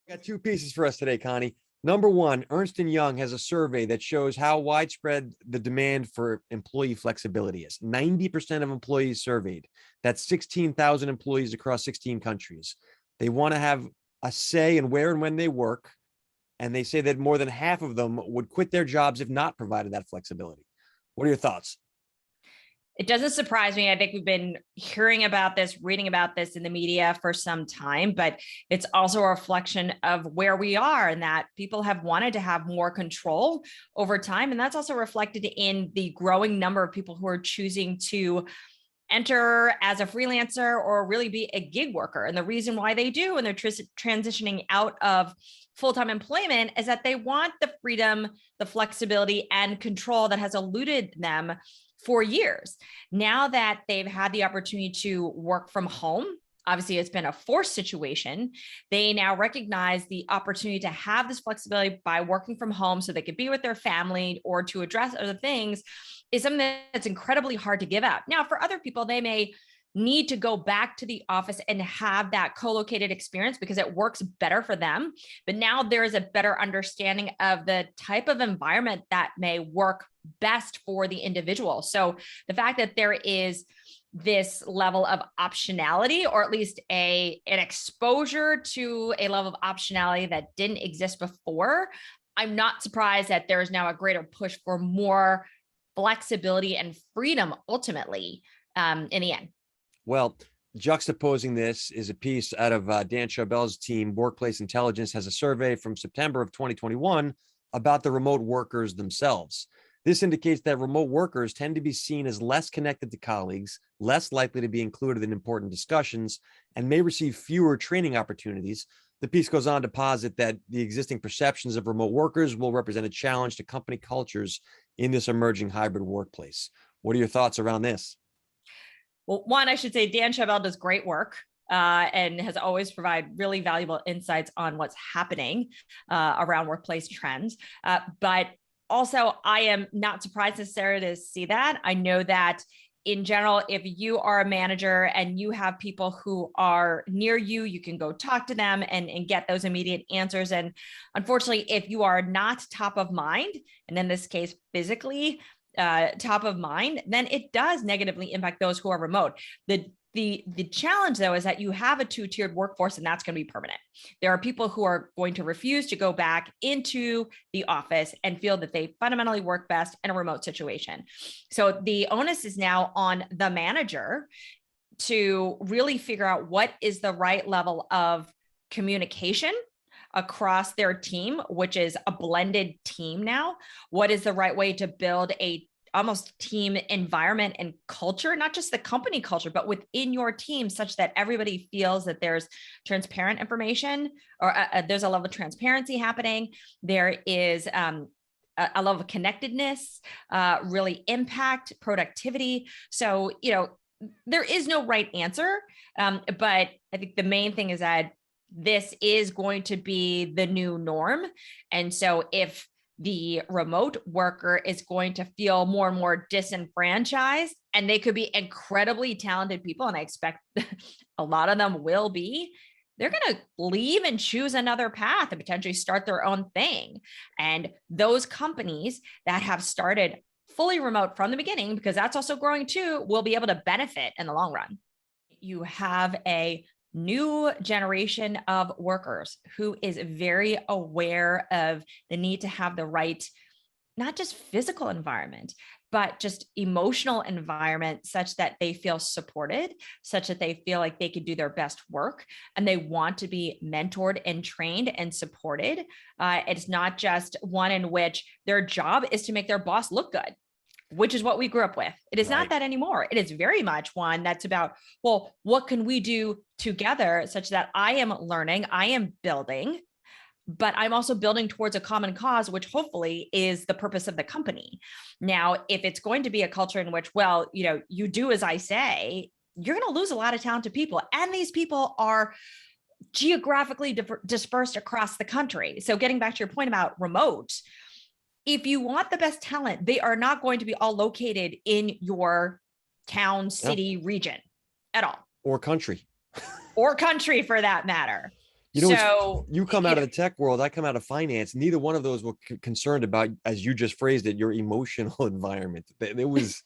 Got two pieces for us today, Connie. Number one, Ernst & Young has a survey that shows how widespread the demand for employee flexibility is. 90% of employees surveyed. That's 16,000 employees across 16 countries. They want to have a say in where and when they work. And they say that more than half of them would quit their jobs if not provided that flexibility. What are your thoughts? It doesn't surprise me. I think we've been hearing about this, reading about this in the media for some time, but it's also a reflection of where we are and that people have wanted to have more control over time. And that's also reflected in the growing number of people who are choosing to enter as a freelancer or really be a gig worker. And the reason why they do, and they're transitioning out of full-time employment, is that they want the freedom, the flexibility, and control that has eluded them for years. Now that they've had the opportunity to work from home, obviously it's been a forced situation, they now recognize the opportunity to have this flexibility by working from home so they could be with their family or to address other things is something that's incredibly hard to give out. Now, for other people, they may need to go back to the office and have that co-located experience because it works better for them. But now there is a better understanding of the type of environment that may work best for the individual. So the fact that there is this level of optionality, or at least an exposure to a level of optionality that didn't exist before, I'm not surprised that there is now a greater push for more flexibility and freedom ultimately in the end. Well, juxtaposing this is a piece out of Dan Charbel's team. Workplace Intelligence has a survey from September of 2021 about the remote workers themselves. This indicates that remote workers tend to be seen as less connected to colleagues, less likely to be included in important discussions, and may receive fewer training opportunities. The piece goes on to posit that the existing perceptions of remote workers will represent a challenge to company cultures in this emerging hybrid workplace. What are your thoughts around this? Well, one, I should say Dan Charbel does great work and has always provided really valuable insights on what's happening around workplace trends. But also, I am not surprised necessarily to see that. I know that in general, if you are a manager and you have people who are near you, you can go talk to them and get those immediate answers. And unfortunately, if you are not top of mind, and in this case, physically top of mind, then it does negatively impact those who are remote. The challenge, though, is that you have a two-tiered workforce, and that's going to be permanent. There are people who are going to refuse to go back into the office and feel that they fundamentally work best in a remote situation. So the onus is now on the manager to really figure out what is the right level of communication across their team, which is a blended team now. What is the right way to build a almost team environment and culture, not just the company culture, but within your team, such that everybody feels that there's transparent information, or there's a level of transparency happening. There is a level of connectedness, really impact productivity. So, there is no right answer. But I think the main thing is that this is going to be the new norm. And so if the remote worker is going to feel more and more disenfranchised, and they could be incredibly talented people, and I expect a lot of them will be, they're going to leave and choose another path and potentially start their own thing. And those companies that have started fully remote from the beginning, because that's also growing too, will be able to benefit in the long run. You have a new generation of workers who is very aware of the need to have the right, not just physical environment, but just emotional environment, such that they feel supported, such that they feel like they could do their best work, and they want to be mentored and trained and supported. It's not just one in which their job is to make their boss look good, which is what we grew up with. It is not that anymore. It is very much one that's about, well, what can we do together such that I am learning, I am building, but I'm also building towards a common cause, which hopefully is the purpose of the company. Now, if it's going to be a culture in which, well, you do as I say, you're going to lose a lot of talented people. And these people are geographically dispersed across the country. So getting back to your point about remote, if you want the best talent, they are not going to be all located in your town, city, region at all. Or country. Or country for that matter. You know, it's So, you come out of the tech world, I come out of finance. Neither one of those were concerned about, as you just phrased it, your emotional environment. There was,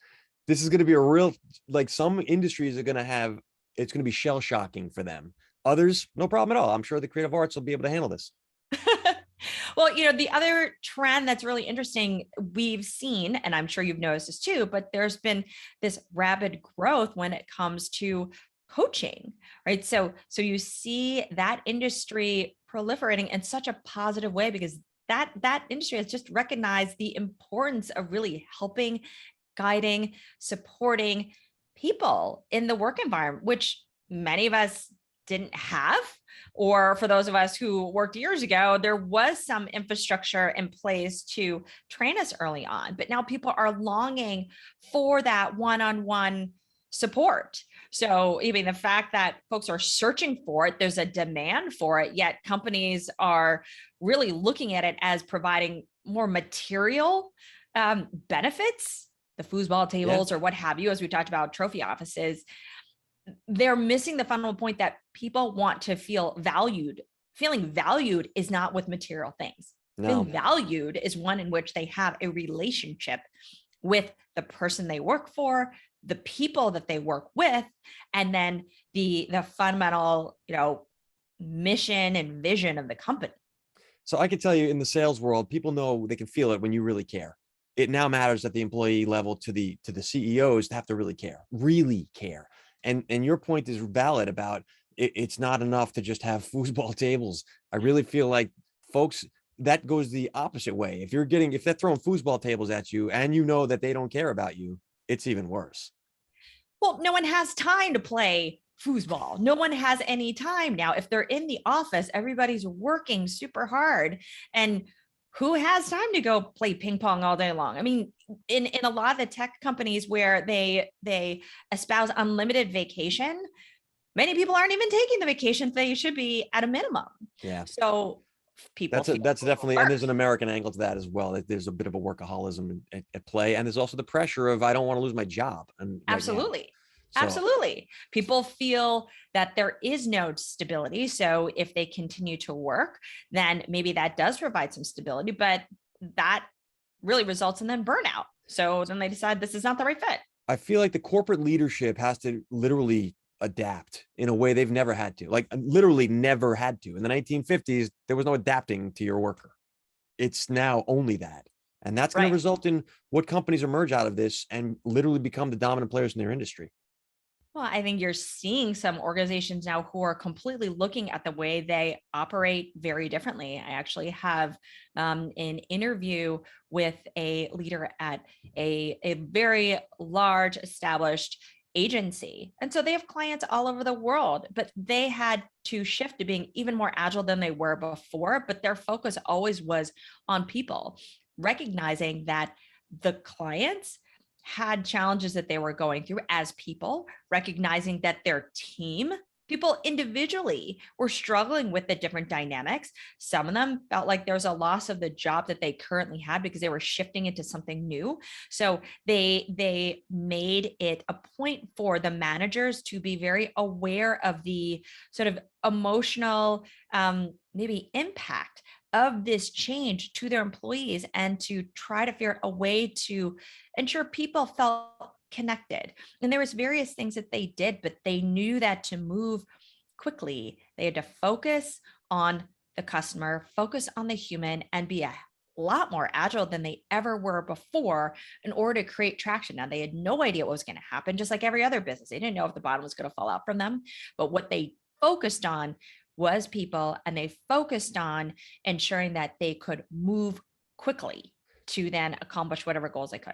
this is going to be a real, like some industries are going to have, it's going to be shell shocking for them. Others, no problem at all. I'm sure the creative arts will be able to handle this. well, the other trend that's really interesting we've seen, and I'm sure you've noticed this too, but there's been this rapid growth when it comes to coaching, right? So you see that industry proliferating in such a positive way because that industry has just recognized the importance of really helping, guiding, supporting people in the work environment, which many of us didn't have. Or for those of us who worked years ago, there was some infrastructure in place to train us early on. But now people are longing for that one-on-one support. So even the fact that folks are searching for it, there's a demand for it, yet companies are really looking at it as providing more material benefits, the foosball Yeah. tables or what have you, as we talked about trophy offices. They're missing the fundamental point that people want to feel valued. Feeling valued is not with material things. No. Feeling valued is one in which they have a relationship with the person they work for, the people that they work with, and then the fundamental, mission and vision of the company. So I can tell you in the sales world, people know they can feel it when you really care. It now matters at the employee level to the CEOs to have to really care. And your point is valid about it's not enough to just have foosball tables. I really feel like folks, that goes the opposite way. If they're throwing foosball tables at you and you know that they don't care about you, it's even worse. Well, no one has time to play foosball. No one has any time now. If they're in the office, everybody's working super hard. And who has time to go play ping pong all day long? I mean, in a lot of the tech companies where they espouse unlimited vacation, many people aren't even taking the vacations they should be at a minimum. Yeah. So people feel That's definitely, and there's overworked. an American angle to that as well. There's a bit of a workaholism at play, and there's also the pressure of I don't want to lose my job and right now. Absolutely. So Absolutely. People feel that there is no stability. So if they continue to work, then maybe that does provide some stability, but that really results in then burnout. So then they decide this is not the right fit. I feel like the corporate leadership has to literally adapt in a way they've never had to, like literally never had to. In the 1950s, there was no adapting to your worker. It's now only that. And that's going to Right. result in what companies emerge out of this and literally become the dominant players in their industry. Well, I think you're seeing some organizations now who are completely looking at the way they operate very differently. I actually have an interview with a leader at a very large established agency. And so they have clients all over the world, but they had to shift to being even more agile than they were before. But their focus always was on people, recognizing that the clients had challenges that they were going through as people, recognizing that their team, people individually, were struggling with the different dynamics. Some of them felt like there was a loss of the job that they currently had because they were shifting into something new. So they made it a point for the managers to be very aware of the sort of emotional maybe impact of this change to their employees and to try to figure out a way to ensure people felt connected. And there was various things that they did, but they knew that to move quickly, they had to focus on the customer, focus on the human, and be a lot more agile than they ever were before in order to create traction. Now, they had no idea what was going to happen, just like every other business. They didn't know if the bottom was going to fall out from them, but what they focused on was people, and they focused on ensuring that they could move quickly to then accomplish whatever goals they could.